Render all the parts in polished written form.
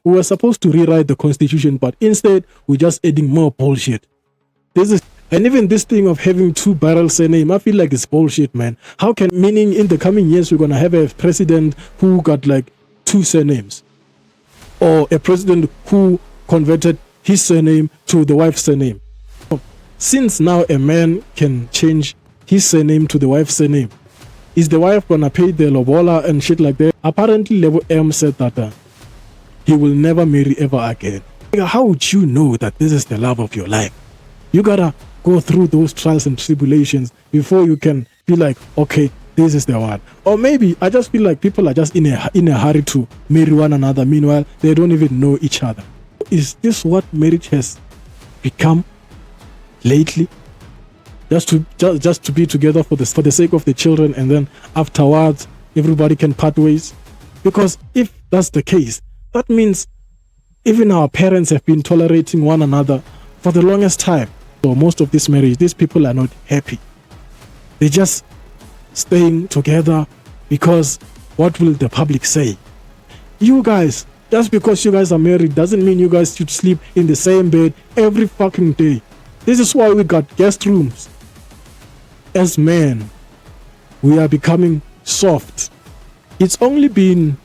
We were supposed to rewrite the constitution, but instead we're just adding more bullshit. And even this thing of having 2 barrel surname, I feel like it's bullshit, man. How can, meaning in the coming years we're gonna have a president who got like 2 surnames, or a president who converted his surname to the wife's surname? Since now a man can change his surname to the wife's surname, is the wife gonna pay the lobola and shit like that? Apparently Lebo M said that he will never marry ever again. How would you know that this is the love of your life? You gotta go through those trials and tribulations before you can be like, okay, this is the one. Or maybe I just feel like people are just in a hurry to marry one another. Meanwhile, they don't even know each other. Is this what marriage has become lately? Just to be together for the sake of the children, and then afterwards everybody can part ways? Because if that's the case, that means even our parents have been tolerating one another for the longest time. So most of this marriage, these people are not happy. They're just staying together because what will the public say? You guys, just because you guys are married doesn't mean you guys should sleep in the same bed every fucking day. This is why we got guest rooms. As men, we are becoming soft. It's only been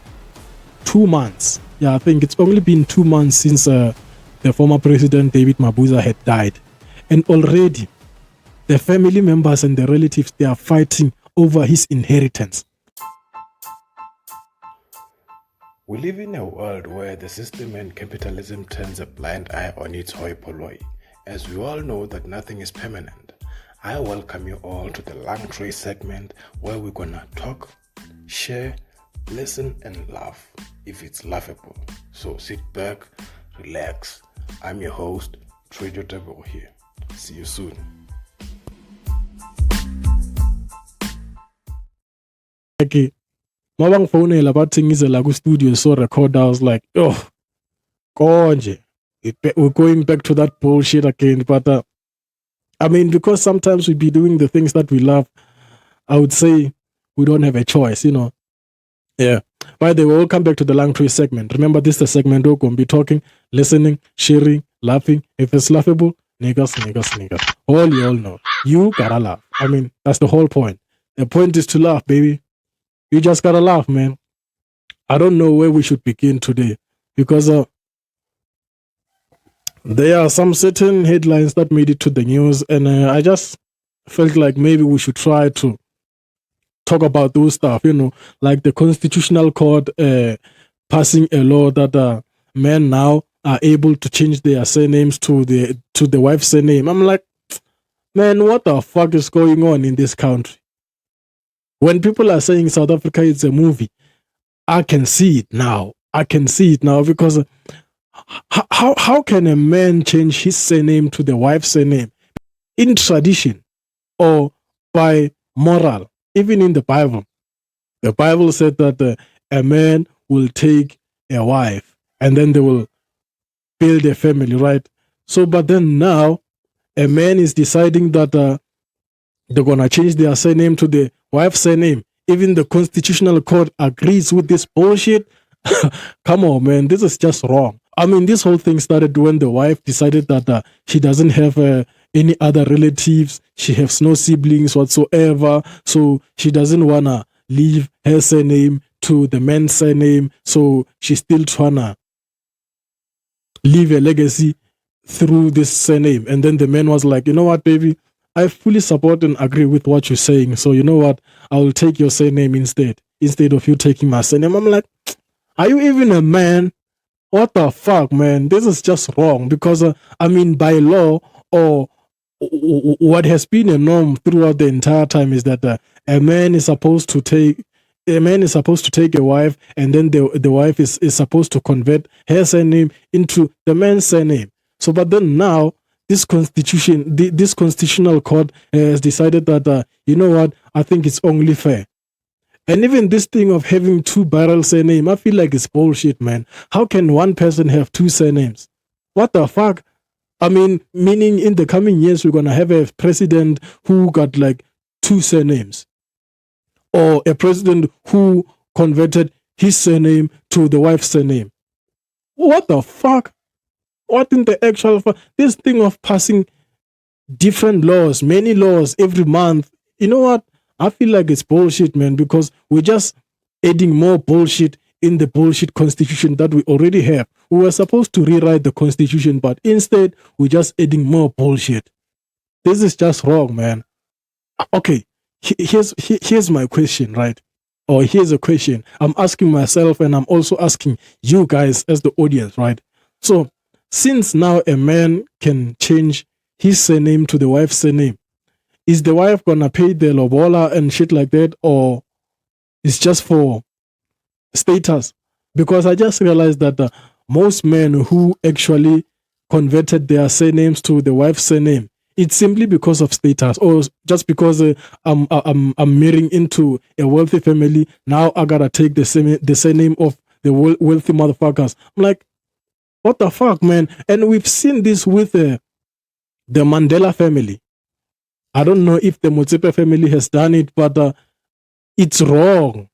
2 months. Yeah, I think it's only been 2 months since the former president David Mabuza had died. And already, the family members and the relatives, they are fighting over his inheritance. We live in a world where the system and capitalism turns a blind eye on its hoi polloi. As we all know that nothing is permanent, I welcome you all to the LungTrey segment, where we're gonna talk, share, listen and laugh if it's laughable. So sit back, relax. I'm your host, Nthabi here. See you soon. Okay. Mabang phone about things like studio so record. I was like, oh, konje. We're going back to that bullshit again. But I mean, because sometimes we be doing the things that we love, I would say we don't have a choice, you know. Yeah. By the way, we'll come back to the LungTrey segment. Remember, this is the segment we're going to be talking, listening, sharing, laughing. If it's laughable, niggas. All you all know. You gotta laugh. I mean, that's the whole point. The point is to laugh, baby. You just gotta laugh, man. I don't know where we should begin today, because there are some certain headlines that made it to the news, and I just felt like maybe we should try to talk about those stuff, you know, like the Constitutional Court passing a law that men now are able to change their surnames to the wife's surname. I'm like, man, what the fuck is going on in this country? When people are saying South Africa is a movie, I can see it now. Because how can a man change his surname to the wife's surname in tradition or by moral? Even in the Bible said that a man will take a wife and then they will build a family, right? So, but then now a man is deciding that they're going to change their surname to the wife's surname. Even the Constitutional Court agrees with this bullshit. Come on, man. This is just wrong. I mean, this whole thing started when the wife decided that she doesn't have any other relatives. She has no siblings whatsoever. So she doesn't want to leave her surname to the man's surname. So she's still trying to leave a legacy through this surname. And then the man was like, you know what, baby? I fully support and agree with what you're saying. So you know what? I will take your surname instead of you taking my surname. I'm like, are you even a man? What the fuck, man? This is just wrong. Because I mean, by law, or what has been a norm throughout the entire time, is that a man is supposed to take a wife, and then the wife is supposed to convert her surname into the man's surname. So, but then now this constitutional court has decided that you know what? I think it's only fair. And even this thing of having 2 barrel surname, I feel like it's bullshit, man. How can one person have 2 surnames? What the fuck? I mean, meaning in the coming years, we're going to have a president who got like 2 surnames. Or a president who converted his surname to the wife's surname. What the fuck? What in the actual fuck? This thing of passing different laws, many laws every month. You know what? I feel like it's bullshit, man, because we're just adding more bullshit in the bullshit constitution that we already have. We were supposed to rewrite the constitution, but instead we're just adding more bullshit. This is just wrong, man. Okay, here's my question, right? Or here's a question I'm asking myself, and I'm also asking you guys as the audience, right? So, since now a man can change his surname to the wife's surname, is the wife gonna pay the lobola and shit like that, or it's just for status? Because I just realized that most men who actually converted their surnames to the wife's surname, it's simply because of status, or just because I'm marrying into a wealthy family. Now I gotta take the surname of the wealthy motherfuckers. I'm like, what the fuck, man? And we've seen this with the Mandela family. I don't know if the Motsepe family has done it, but it's wrong.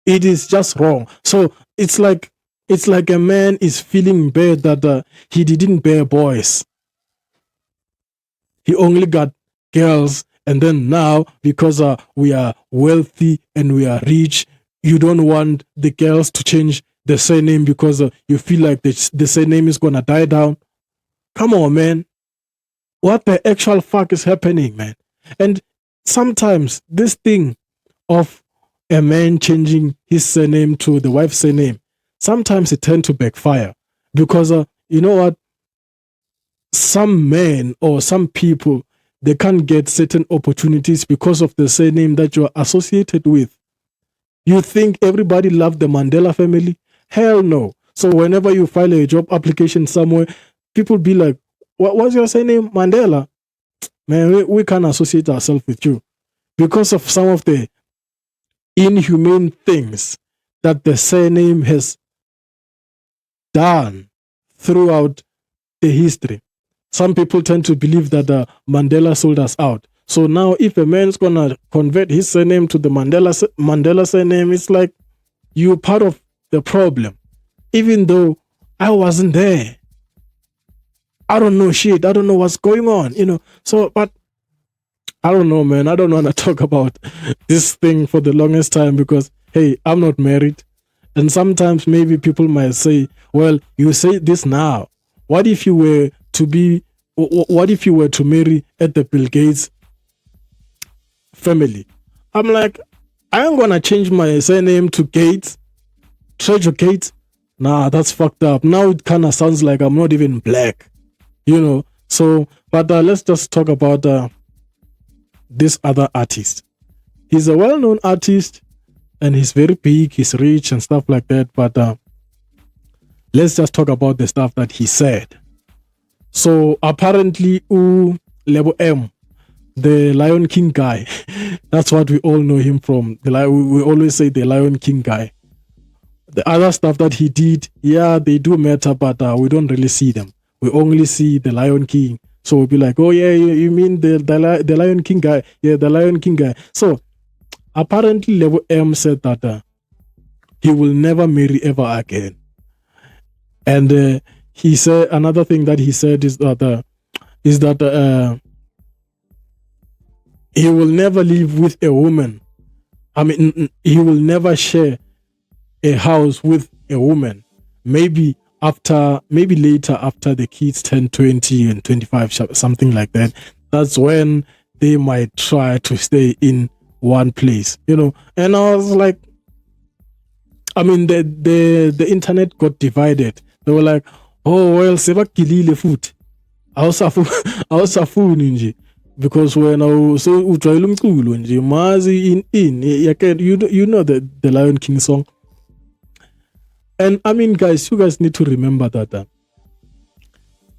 It is just wrong. So it's like a man is feeling bad that he didn't bear boys. He only got girls, and then now because we are wealthy and we are rich, you don't want the girls to change the surname because you feel like the surname is gonna die down. Come on, man. What the actual fuck is happening, man? And sometimes this thing of a man changing his surname to the wife's surname, sometimes it tends to backfire because you know what? Some men or some people, they can't get certain opportunities because of the surname that you're associated with. You think everybody loved the Mandela family? Hell no. So whenever you file a job application somewhere, people be like, what's your surname? Mandela? Man, we can't associate ourselves with you because of some of the inhumane things that the surname has done throughout the history. Some people tend to believe that Mandela sold us out. So now if a man's going to convert his surname to the Mandela surname, it's like you're part of the problem. Even though I wasn't there. I don't know shit. I don't know what's going on, you know. So, but I don't know, man. I don't want to talk about this thing for the longest time because, hey, I'm not married. And sometimes maybe people might say, well, you say this now. What if you were to marry at the Bill Gates family? I'm like, I am going to change my surname to Gates, Treasure Gates. Nah, that's fucked up. Now it kind of sounds like I'm not even black, you know. So, but let's just talk about this other artist. He's a well-known artist and he's very big, he's rich and stuff like that. But let's just talk about the stuff that he said. So apparently, Lebo M, the Lion King guy, that's what we all know him from. We always say the Lion King guy. The other stuff that he did, yeah, they do matter, but we don't really see them. We only see the Lion King. So we'll be like, oh yeah, you mean the Lion King guy? Yeah, the Lion King guy. So apparently, Lebo M said that he will never marry ever again. And he said another thing that he said is that he will never live with a woman. I mean, he will never share a house with a woman. Maybe later after the kids turn 20 and 25, something like that. That's when they might try to stay in one place, you know. And I was like, I mean, the internet got divided. They were like, oh well, sebakilile futhi awusafuni nje, because when I so ujwayele umculo nje mazi in you know the Lion King song. And I mean, guys, you guys need to remember that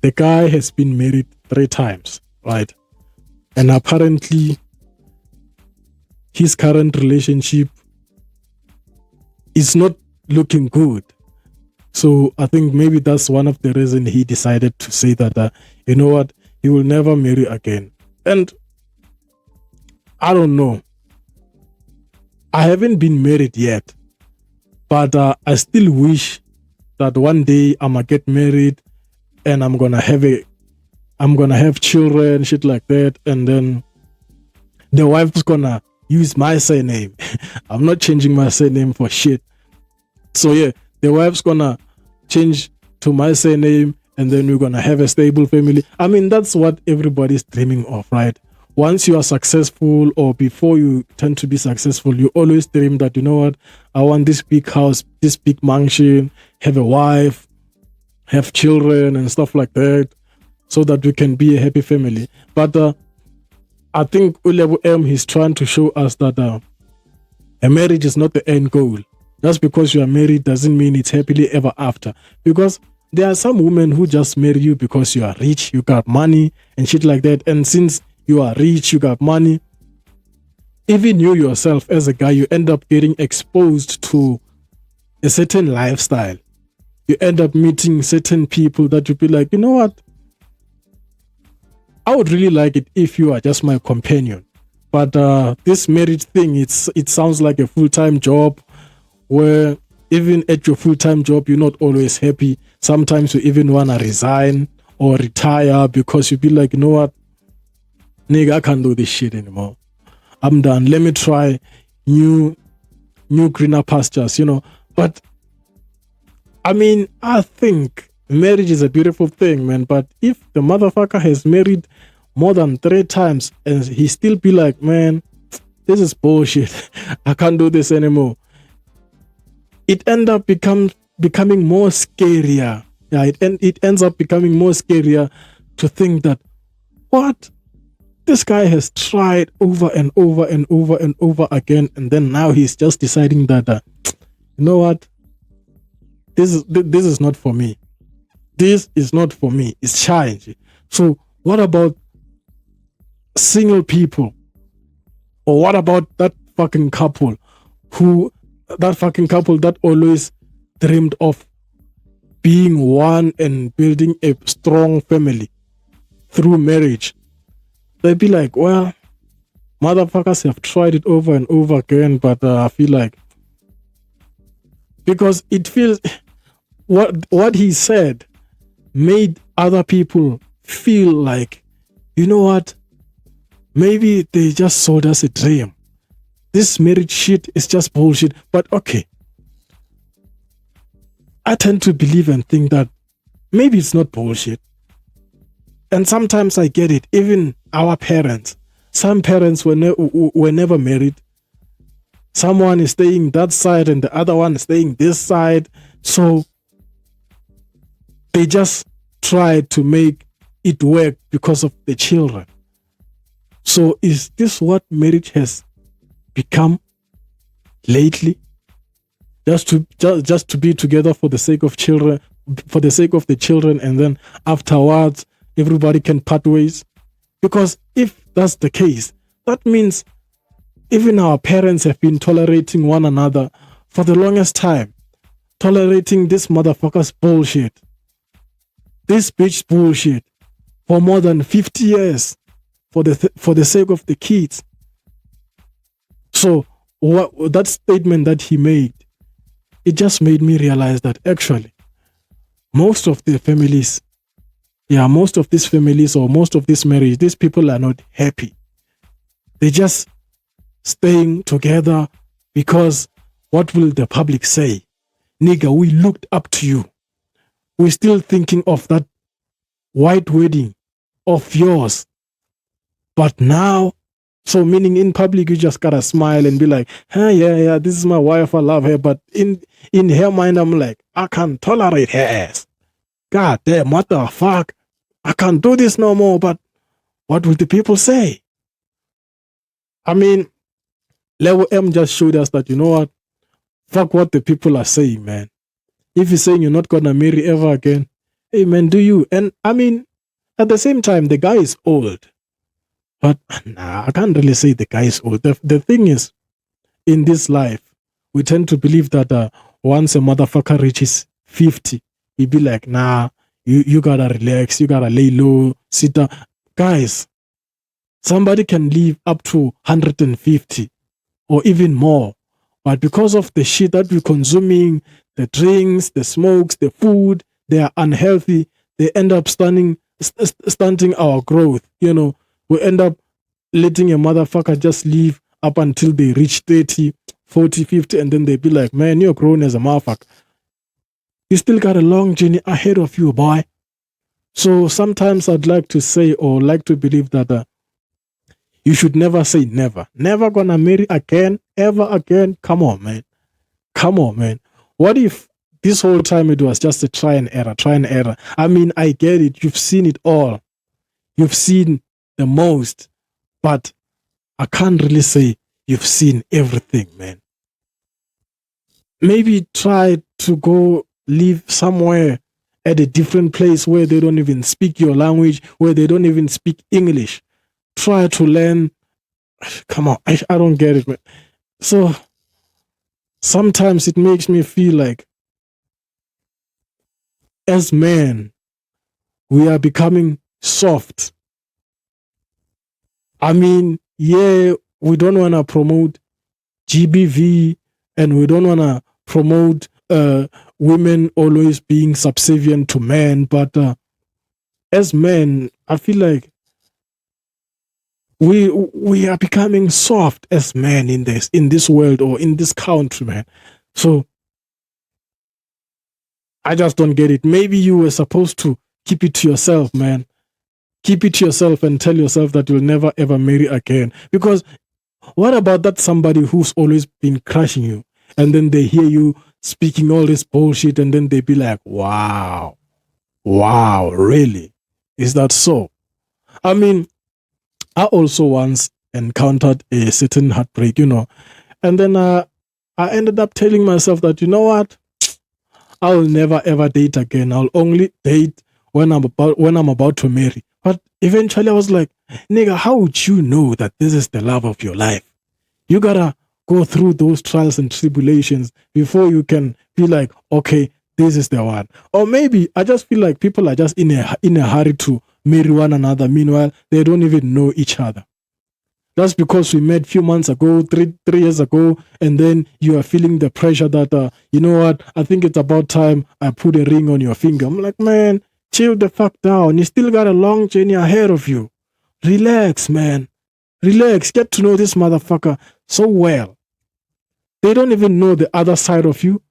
the guy has been married 3 times, right? And apparently his current relationship is not looking good. So I think maybe that's one of the reasons he decided to say that, you know what, he will never marry again. And I don't know. I haven't been married yet, but I still wish that one day I'm gonna get married and I'm gonna have children, shit like that, and then the wife's gonna use my surname. I'm not changing my surname for shit. So yeah, the wife's gonna change to my surname, and then we're gonna have a stable family. I mean, that's what everybody's dreaming of, right? Once you are successful, or before you tend to be successful, you always dream that, you know what, I want this big house, this big mansion, have a wife, have children and stuff like that, so that we can be a happy family. But I think Lebo M, he's trying to show us that a marriage is not the end goal. Just because you are married doesn't mean it's happily ever after. Because there are some women who just marry you because you are rich, you got money and shit like that. And since you are rich, you got money, even you yourself as a guy, you end up getting exposed to a certain lifestyle. You end up meeting certain people that you be like, you know what, I would really like it if you are just my companion. But this marriage thing, it sounds like a full-time job, where even at your full-time job, you're not always happy. Sometimes you even want to resign or retire because you be like, you know what, nigga, I can't do this shit anymore. I'm done. Let me try new greener pastures, But I mean, I think marriage is a beautiful thing, man. But if the motherfucker has married more than 3 times and he still be like, man, this is bullshit, I can't do this anymore, it end up becoming more scarier. Yeah, it ends up becoming more scarier to think that, what? This guy has tried over and over and over and over again, and then now he's just deciding that, you know what? This is not for me. This is not for me. It's challenging. So what about single people? Or what about that fucking couple that always dreamed of being one and building a strong family through marriage? They'd be like, well, motherfuckers have tried it over and over again, but I feel like, because it feels, what he said made other people feel like, you know what, maybe they just sold us a dream. This marriage shit is just bullshit. But okay, I tend to believe and think that maybe it's not bullshit. And sometimes I get it. Even our parents, some parents were never married. Someone is staying that side and the other one is staying this side. So they just try to make it work because of the children. So is this what marriage has become lately? Just to be together for the sake of children, for the sake of the children, and then afterwards everybody can part ways? Because if that's the case, that means even our parents have been tolerating one another for the longest time, tolerating this motherfucker's bullshit, this bitch bullshit, for more than 50 years, for the sake of the kids. So that statement that he made, it just made me realize that actually most of these families or most of this marriage, these people are not happy. They're just staying together because what will the public say? Nigga, we looked up to you. We're still thinking of that white wedding of yours. But now, so meaning in public, you just gotta smile and be like, yeah, this is my wife, I love her. But in her mind, I'm like, I can't tolerate her ass. God damn, what the fuck? I can't do this no more. But what will the people say? I mean, Lebo M just showed us that, you know what? Fuck what the people are saying, man. If you're saying you're not gonna marry ever again, hey man, do you? And I mean, at the same time, the guy is old. But nah, I can't really say the guy is old. The thing is, in this life, we tend to believe that once a motherfucker reaches 50, he'd be like, nah, you gotta relax, you gotta lay low, sit down. Guys, somebody can live up to 150 or even more. But because of the shit that we're consuming, the drinks, the smokes, the food, they are unhealthy. They end up stunting our growth. You know, we end up letting a motherfucker just live up until they reach 30, 40, 50, and then they be like, man, you're grown as a motherfucker. You still got a long journey ahead of you, boy. So sometimes I'd like to say or like to believe that you should never say never. Never gonna marry again, ever again. Come on, man. Come on, man. What if this whole time it was just a try and error? I mean, I get it. You've seen it all. You've seen the most. But I can't really say you've seen everything, man. Maybe try to go live somewhere at a different place where they don't even speak your language, where they don't even speak English. Try to learn. Come on, I don't get it, man. So sometimes it makes me feel like as men, we are becoming soft. I mean, yeah, we don't want to promote GBV and we don't want to promote women always being subservient to men, but as men, I feel like we are becoming soft as men in this world or in this country, man. So I just don't get it. Maybe you were supposed to keep it to yourself, man. Keep it to yourself and tell yourself that you'll never ever marry again. Because what about that somebody who's always been crushing you and then they hear you speaking all this bullshit and then they be like, wow, really? Is that so? I mean, I also once encountered a certain heartbreak, you know, and then I ended up telling myself that, you know what? I'll never ever date again. I'll only date when I'm about to marry. But eventually I was like, nigga, how would you know that this is the love of your life? You gotta go through those trials and tribulations before you can be like, okay, this is the one. Or maybe I just feel like people are just in a hurry to marry one another. Meanwhile, they don't even know each other. That's because we met a few months ago, three years ago, and then you are feeling the pressure that, you know what, I think it's about time I put a ring on your finger. I'm like, man, chill the fuck down. You still got a long journey ahead of you. Relax, man. Relax. Get to know this motherfucker so well. They don't even know the other side of you.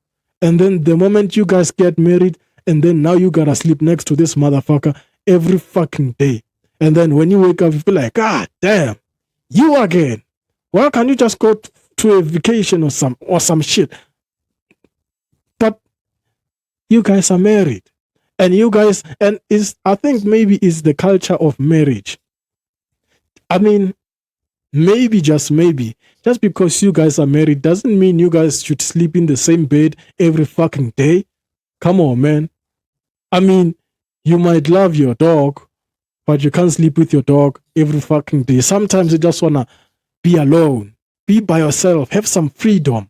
And then the moment you guys get married, and then now you gotta sleep next to this motherfucker every fucking day. And then when you wake up, you feel like, God damn, you again. Why can't you just go to a vacation or some shit? But you guys are married. And you guys, and I think maybe it's the culture of marriage. I mean, maybe, just because you guys are married doesn't mean you guys should sleep in the same bed every fucking day. Come on, man. I mean, you might love your dog, but you can't sleep with your dog every fucking day. Sometimes you just want to be alone, be by yourself, have some freedom,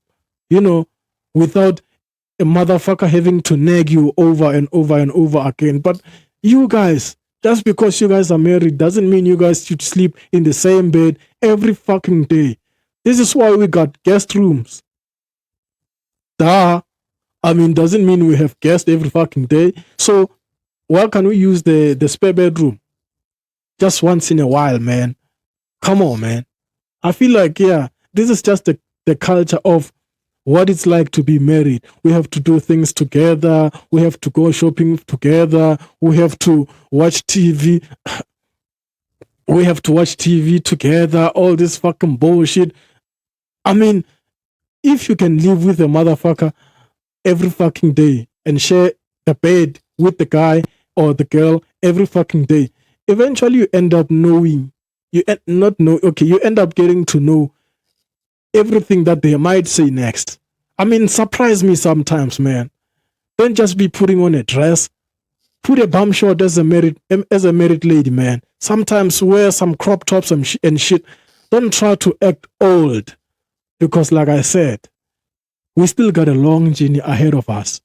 you know, without a motherfucker having to nag you over and over and over again. But you guys, just because you guys are married doesn't mean you guys should sleep in the same bed every fucking day. This is why we got guest rooms. Duh. I mean, doesn't mean we have guests every fucking day. So why can we use the spare bedroom just once in a while, man? Come on, man. I feel like, yeah, this is just the culture of what it's like to be married. We have to do things together. We have to go shopping together. We have to watch TV. We have to watch TV together. All this fucking bullshit. I mean, if you can live with a motherfucker every fucking day and share the bed with the guy or the girl every fucking day, eventually you end up knowing. You end up getting to know everything that they might say next. I mean, surprise me sometimes, man. Don't just be putting on a dress. Put a bum short as a married lady, man. Sometimes wear some crop tops and shit. Don't try to act old. Because like I said, we still got a long journey ahead of us.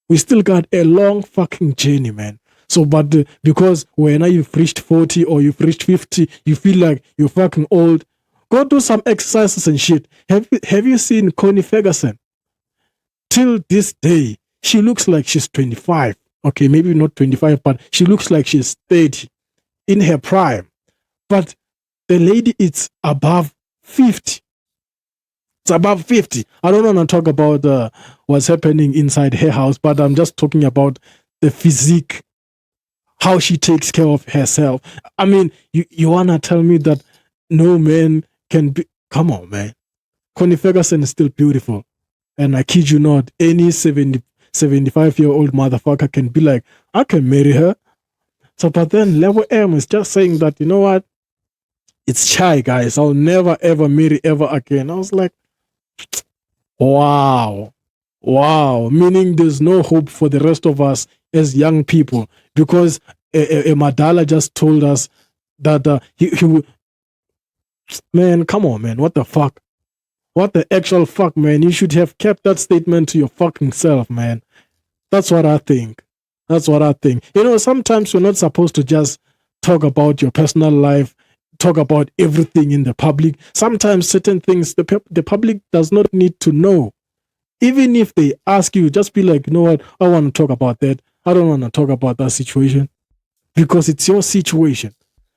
We still got a long fucking journey, man. So, but because when you've reached 40 or you've reached 50, you feel like you're fucking old, go do some exercises and shit. Have you seen Connie Ferguson? till this day, she looks like she's 25. Okay, maybe not 25, but she looks like she's 30 in her prime. But the lady is above 50. It's above 50. I don't want to talk about what's happening inside her house, but I'm just talking about the physique, how she takes care of herself. I mean, you want to tell me that no man can be... Come on, man. Connie Ferguson is still beautiful. And I kid you not, any 75-year-old motherfucker can be like, I can marry her. So, but then Lebo M is just saying that, you know what? It's shy, guys. I'll never, ever marry ever again. I was like, wow. Wow. Meaning there's no hope for the rest of us as young people. Because Mandela just told us that he would... Man, come on, man. What the fuck? What the actual fuck, man? You should have kept that statement to your fucking self, man. That's what I think. That's what I think. You know, sometimes you're not supposed to just talk about your personal life, talk about everything in the public. Sometimes certain things the public does not need to know. Even if they ask you, just be like, you know what? I want to talk about that. I don't want to talk about that situation because it's your situation.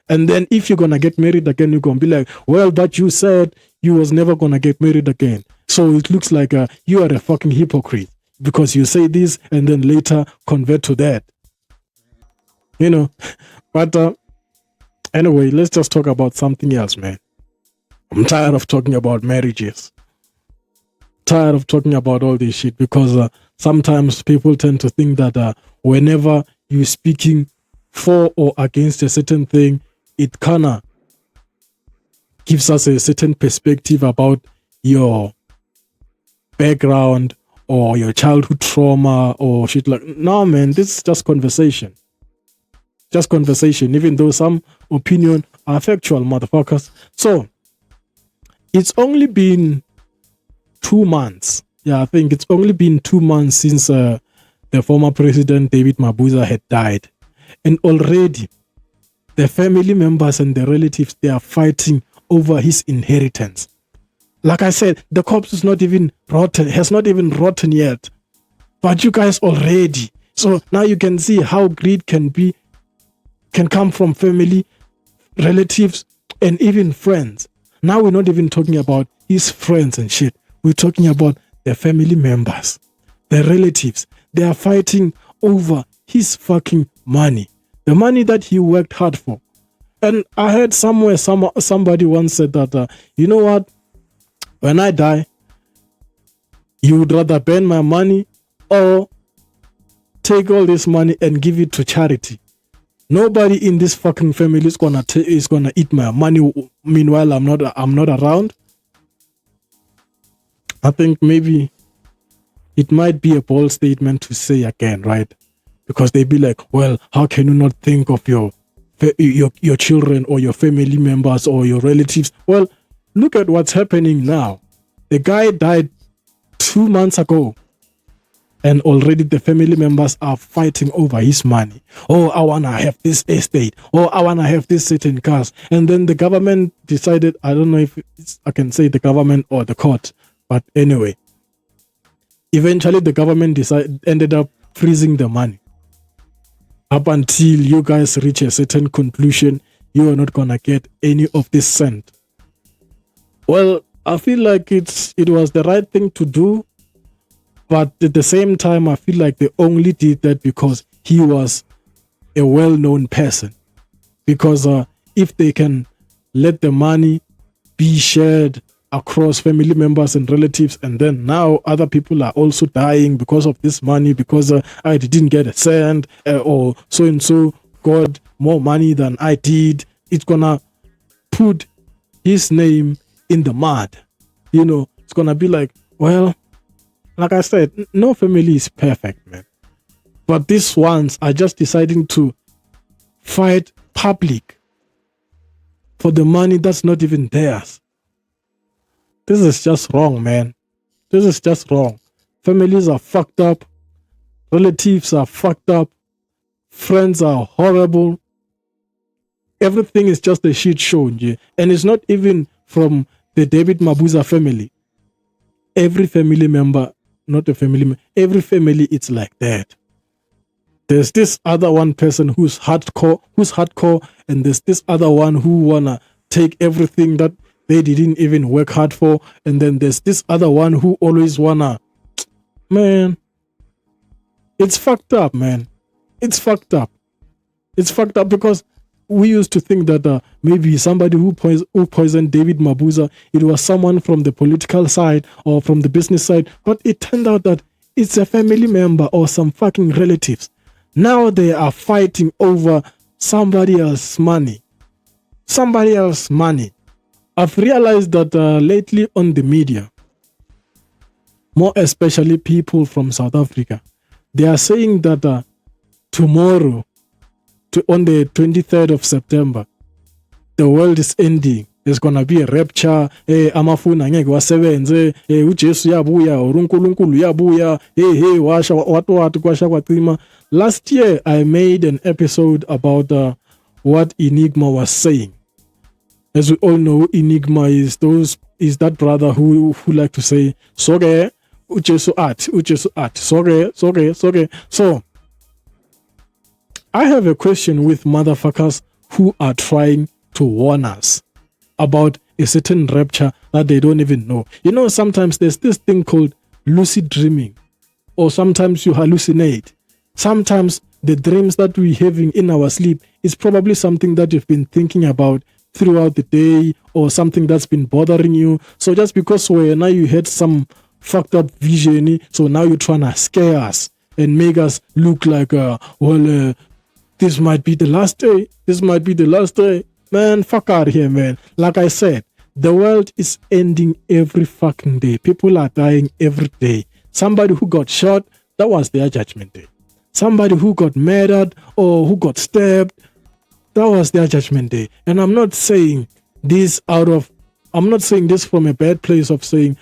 And then if you're going to get married again, you're going to be like, well, but you said you was never going to get married again. So it looks like you are a fucking hypocrite because you say this and then later convert to that. You know, but anyway, let's just talk about something else, man. I'm tired of talking about marriages. Tired of talking about all this shit because sometimes people tend to think that whenever you're speaking for or against a certain thing, it kind of gives us a certain perspective about your background or your childhood trauma or shit like... No, man, this is just conversation. Just conversation, even though some opinion are factual, motherfuckers. So, it's only been 2 months. Yeah, I think it's only been 2 months since the former president, David Mabuza, had died. And already, the family members and the relatives, they are fighting over his inheritance. Like I said, the corpse is not even rotten, has not even rotten yet. But you guys already. So now you can see how greed can come from family, relatives, and even friends. Now we're not even talking about his friends and shit. We're talking about the family members, the relatives. They are fighting over his fucking money. The money that he worked hard for. And I heard somewhere, somebody once said that, you know what? When I die, you would rather burn my money or take all this money and give it to charity. Nobody in this fucking family is gonna eat my money. Meanwhile, I'm not around. I think maybe it might be a bold statement to say again, right? Because they be like, well, how can you not think of your children or your family members or your relatives? Well, look at what's happening now. The guy died 2 months ago. And already the family members are fighting over his money. Oh, I want to have this estate. Oh, I want to have this certain cars. And then the government decided, I don't know if I can say the government or the court. But anyway, eventually the government ended up freezing the money. Up until you guys reach a certain conclusion, you are not going to get any of this cent. Well, I feel like it was the right thing to do. But at the same time, I feel like they only did that because he was a well-known person. Because if they can let the money be shared across family members and relatives, and then now other people are also dying because of this money, because I didn't get a cent, or so-and-so got more money than I did, it's gonna put his name in the mud. You know, it's gonna be like, well, like I said, no family is perfect, man. But these ones are just deciding to fight public for the money that's not even theirs. This is just wrong, man. This is just wrong. Families are fucked up. Relatives are fucked up. Friends are horrible. Everything is just a shit show. Yeah? And it's not even from the David Mabuza family. Every family member not a family. Every family, it's like that. There's this other one person who's hardcore, and there's this other one who wanna take everything that they didn't even work hard for, and then there's this other one who always wanna, man, it's fucked up, man. It's fucked up. It's fucked up because we used to think that maybe somebody who poisoned David Mabuza, it was someone from the political side or from the business side, but it turned out that it's a family member or some fucking relatives. Now they are fighting over somebody else's money. Somebody else's money. I've realized that lately on the media, more especially people from South Africa, they are saying that tomorrow, on the 23rd of September, the world is ending. There's gonna be a rapture. Amafuna angeke wasebenze. uJesu yabuya, uNkulunkulu yabuya. Washa what kwasha kwatima. Last year I made an episode about what Enigma was saying. As we all know, Enigma is that brother who like to say soge uJesu at soge. So I have a question with motherfuckers who are trying to warn us about a certain rapture that they don't even know. You know, sometimes there's this thing called lucid dreaming, or sometimes you hallucinate. Sometimes the dreams that we're having in our sleep is probably something that you've been thinking about throughout the day, or something that's been bothering you. So just because now you had some fucked up vision, so now you're trying to scare us and make us look like, this might be the last day. This might be the last day. Man, fuck out of here, man. Like I said, the world is ending every fucking day. People are dying every day. Somebody who got shot, that was their judgment day. Somebody who got murdered or who got stabbed, that was their judgment day. And I'm not saying this from a bad place of saying,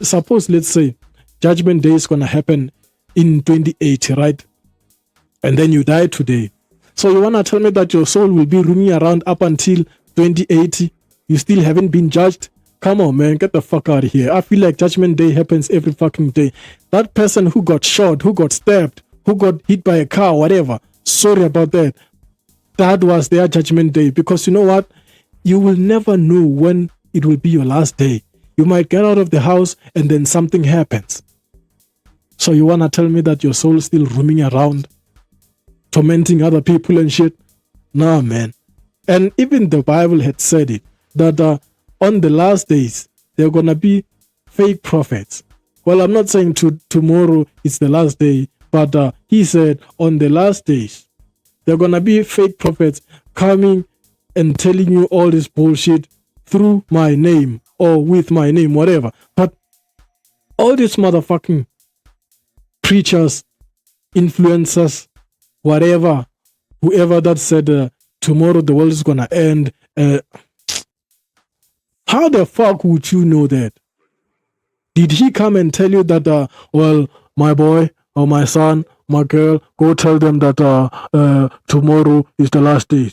suppose, let's say, judgment day is gonna happen in 2080, right? And then you die today. So you want to tell me that your soul will be roaming around up until 2080? You still haven't been judged? Come on, man, get the fuck out of here. I feel like judgment day happens every fucking day. That person who got shot, who got stabbed, who got hit by a car, whatever, sorry about that. That was their judgment day. Because you know what? You will never know when it will be your last day. You might get out of the house and then something happens. So you want to tell me that your soul is still roaming around, tormenting other people and shit? Nah, man. And even the Bible had said it, that on the last days, there are going to be fake prophets. Well, I'm not saying tomorrow is the last day, but he said on the last days, there are going to be fake prophets coming and telling you all this bullshit through my name or with my name, whatever. But all these motherfucking preachers, influencers, whatever, whoever that said tomorrow the world is gonna end, how the fuck would you know that? Did he come and tell you that my boy or my son, my girl, go tell them that tomorrow is the last day?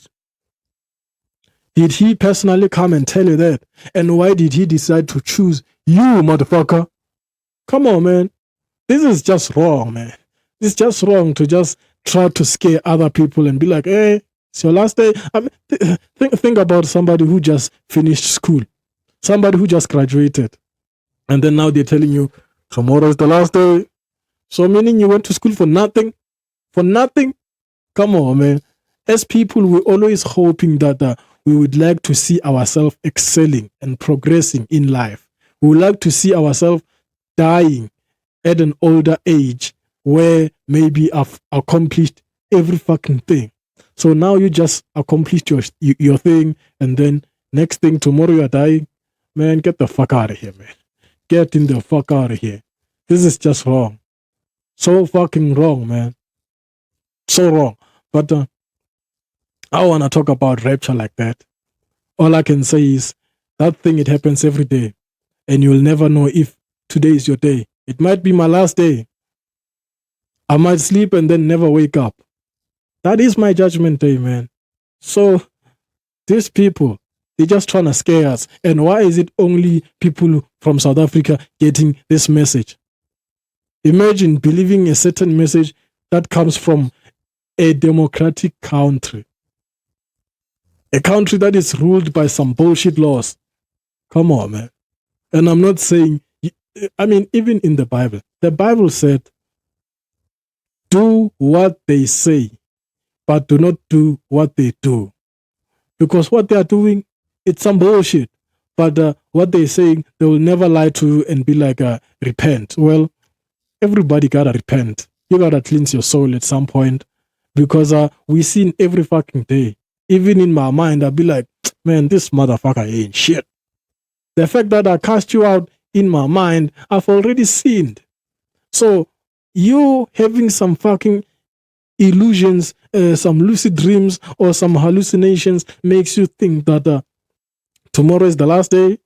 Did he personally come and tell you that? And why did he decide to choose you, motherfucker? Come on, man. This is just wrong, man. It's just wrong to just try to scare other people and be like, hey, it's your last day. I mean, think about somebody who just finished school, somebody who just graduated, and then now they're telling you tomorrow is the last day. So meaning you went to school for nothing? For nothing? Come on, man. As people, we're always hoping that we would like to see ourselves excelling and progressing in life. We would like to see ourselves dying at an older age where maybe I've accomplished every fucking thing. So now you just accomplished your thing, and then next thing, tomorrow you're dying. Man, get the fuck out of here, man. Get in the fuck out of here. This is just wrong. So fucking wrong, man. So wrong. But I want to talk about rapture like that. All I can say is that thing, it happens every day. And you'll never know if today is your day. It might be my last day. I might sleep and then never wake up. That is my judgment day, man. So these people, They're just trying to scare us. And why is it only people from South Africa getting this message? Imagine believing a certain message that comes from a democratic country. A country that is ruled by some bullshit laws. Come on, man. And I'm not saying, I mean, even in the Bible said, do what they say, but do not do what they do. Because what they are doing, it's some bullshit. But what they're saying, they will never lie to you and be like, repent. Well, everybody gotta repent. You gotta cleanse your soul at some point. Because we sin every fucking day. Even in my mind, I'll be like, man, this motherfucker ain't shit. The fact that I cast you out in my mind, I've already sinned. So you having some fucking illusions, some lucid dreams or some hallucinations makes you think that tomorrow is the last day.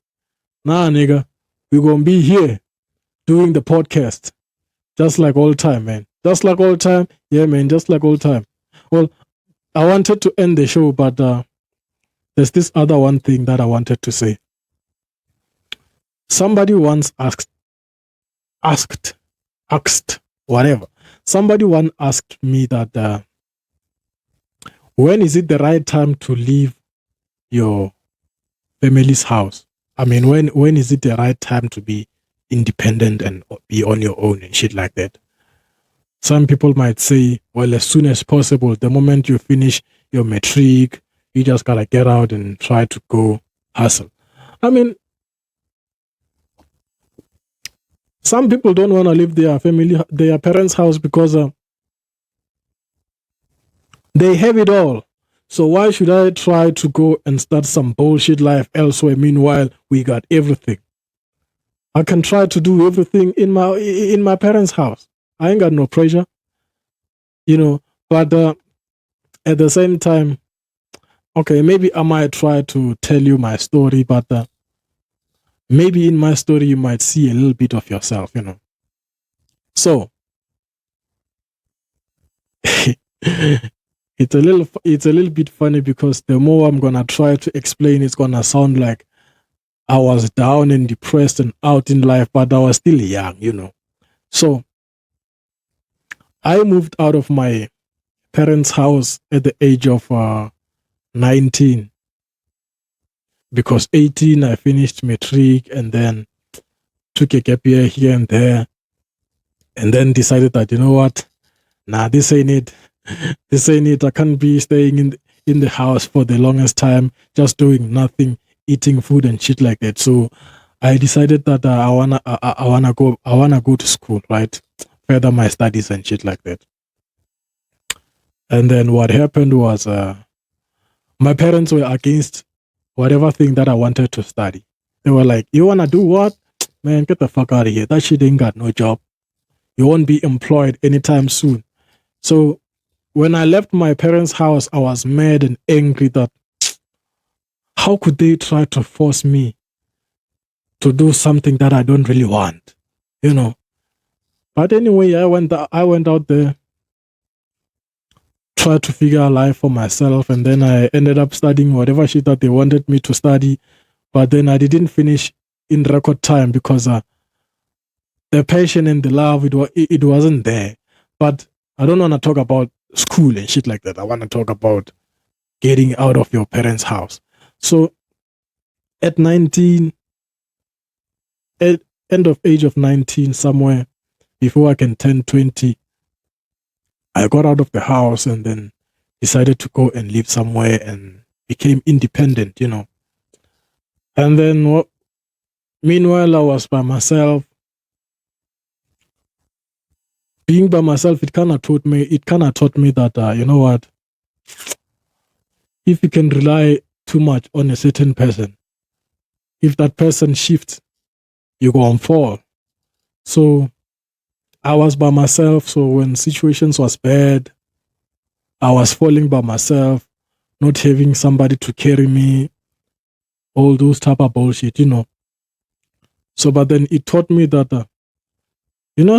Nah, nigga, we're gonna be here doing the podcast just like all time, man. Just like all time. Yeah, man, just like all time. Well, I wanted to end the show, but there's this other one thing that I wanted to say. Somebody once asked, whatever. Somebody once asked me that when is it the right time to leave your family's house? I mean, when is it the right time to be independent and be on your own and shit like that? Some people might say, well, as soon as possible, the moment you finish your matric, you just gotta get out and try to go hustle. I mean, some people don't want to leave their parents' house because they have it all. So why should I try to go and start some bullshit life elsewhere? Meanwhile, we got everything. I can try to do everything in my parents' house. I ain't got no pressure, But at the same time, okay, maybe I might try to tell you my story, but maybe in my story you might see a little bit of yourself, So it's a little bit funny because the more I'm gonna try to explain, it's gonna sound like I was down and depressed and out in life, but I was still young, So I moved out of my parents' house at the age of 19. Because 18, I finished matric and then took a gap year here and there. And then decided that, you know what? Nah, this ain't it. This ain't it. I can't be staying in the house for the longest time, just doing nothing, eating food and shit like that. So I decided that I wanna go to school, right? Further my studies and shit like that. And then what happened was my parents were against whatever thing that I wanted to study. They were like, you wanna do what? Man, get the fuck out of here. That shit ain't got no job. You won't be employed anytime soon. So when I left my parents' house, I was mad and angry that how could they try to force me to do something that I don't really want, But anyway, I went out there, tried to figure out life for myself, and then I ended up studying whatever shit that they wanted me to study. But then I didn't finish in record time because the passion and the love, it wasn't there. But I don't want to talk about school and shit like that. I want to talk about getting out of your parents' house. So at 19, at end of age of 19, somewhere before I can turn 20, I got out of the house and then decided to go and live somewhere and became independent, And then meanwhile, I was by myself. Being by myself, it kind of taught me that, you know what? If you can rely too much on a certain person, if that person shifts, you're going to fall. So I was by myself. So when situations was bad, I was falling by myself, not having somebody to carry me, all those type of bullshit, So, but then it taught me that,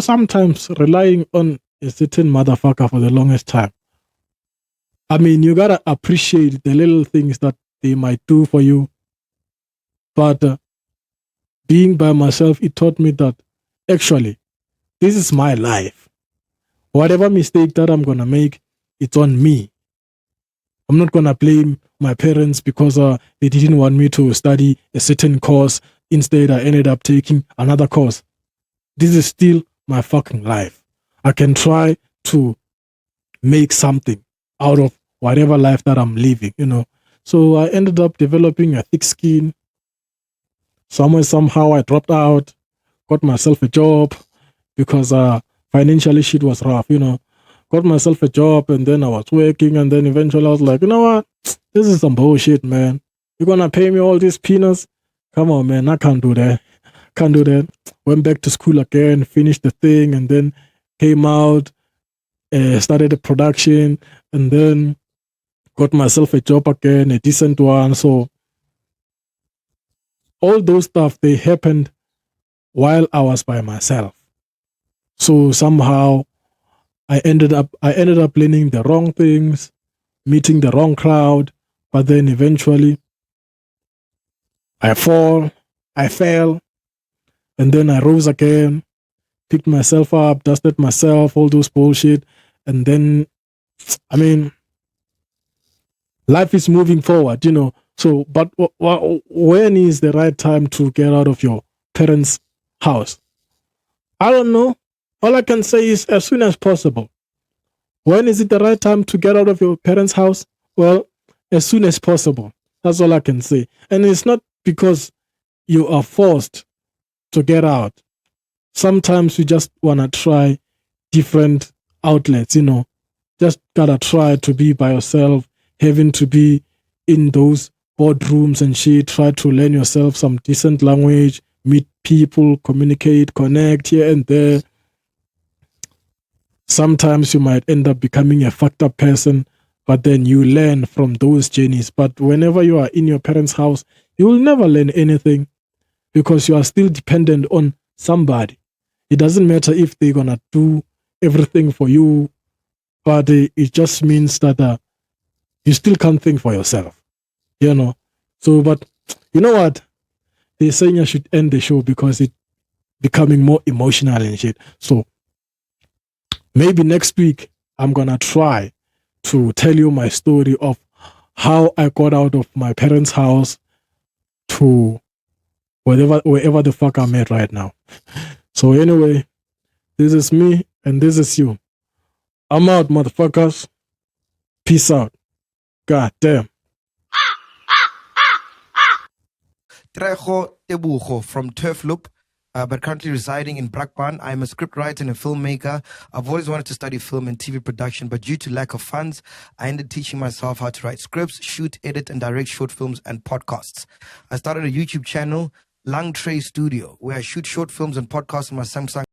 sometimes relying on a certain motherfucker for the longest time. I mean, you gotta appreciate the little things that they might do for you. But being by myself, it taught me that actually, this is my life. Whatever mistake that I'm going to make, it's on me. I'm not going to blame my parents because they didn't want me to study a certain course. Instead, I ended up taking another course. This is still my fucking life. I can try to make something out of whatever life that I'm living, So I ended up developing a thick skin. Somehow I dropped out, got myself a job because financially shit was rough, Got myself a job and then I was working and then eventually I was like, you know what? This is some bullshit, man. You're going to pay me all these peanuts? Come on, man. I can't do that. Can't do that. Went back to school again, finished the thing and then came out, started the production and then got myself a job again, a decent one. So all those stuff, they happened while I was by myself. So somehow I ended up learning the wrong things, meeting the wrong crowd, but then eventually I fell, and then I rose again, picked myself up, dusted myself, all those bullshit, and then, life is moving forward, So, but when is the right time to get out of your parents' house? I don't know. All I can say is as soon as possible. When is it the right time to get out of your parents' house? Well, as soon as possible. That's all I can say. And it's not because you are forced to get out. Sometimes you just want to try different outlets, Just gotta try to be by yourself, having to be in those boardrooms and shit, try to learn yourself some decent language, meet people, communicate, connect here and there. Sometimes you might end up becoming a fucked up person, but then you learn from those journeys. But whenever you are in your parents' house, you will never learn anything because you are still dependent on somebody. It doesn't matter if they're going to do everything for you, but it just means that you still can't think for yourself, So, but you know what? They're saying I should end the show because it's becoming more emotional and shit. So, maybe next week, I'm going to try to tell you my story of how I got out of my parents' house to wherever the fuck I'm at right now. So anyway, this is me and this is you. I'm out, motherfuckers. Peace out. God damn. Trejo Tebucho from Turf Loop, but currently residing in Brakpan. I'm a scriptwriter and a filmmaker. I've always wanted to study film and TV production, but due to lack of funds, I ended teaching myself how to write scripts, shoot, edit, and direct short films and podcasts. I started a YouTube channel, LungTrey Studio, where I shoot short films and podcasts on my Samsung